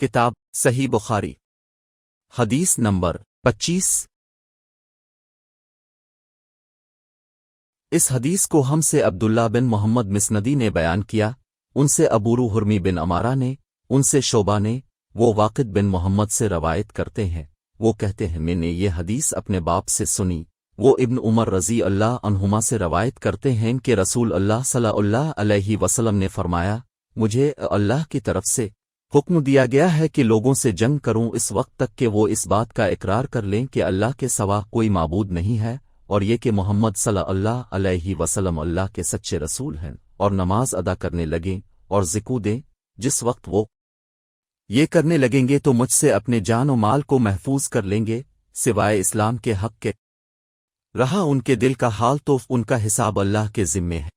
किताब सही बुखारी हदीस नंबर 25। इस हदीस को हमसे अब्दुल्ला बिन मोहम्मद मिस्नदी ने बयान किया, उनसे अबू हुरमी बिन अमारा ने, उनसे शोबा ने, वो वाक़िद बिन मोहम्मद से रवायत करते हैं। वो कहते हैं मैंने ये हदीस अपने बाप से सुनी। वो इब्न उमर रज़ी अल्लाह अन्हुमा से रवायत करते हैं कि रसूल अल्लाह सल्लल्लाहु अलैहि वसल्लम ने फरमाया, मुझे अल्लाह की तरफ से हुक्म दिया गया है कि लोगों से जंग करूं इस वक्त तक कि वो इस बात का इकरार कर लें कि अल्लाह के सिवा कोई माबूद नहीं है, और ये कि मोहम्मद सल्लल्लाहु अलैहि वसल्लम अल्लाह के सच्चे रसूल हैं, और नमाज अदा करने लगें और ज़िक्र दें। जिस वक्त वो ये करने लगेंगे तो मुझसे अपने जान और माल को महफूज कर लेंगे, सिवाय इस्लाम के हक़ के। रहा उनके दिल का हाल तो उनका हिसाब अल्लाह के ज़िम्मे है।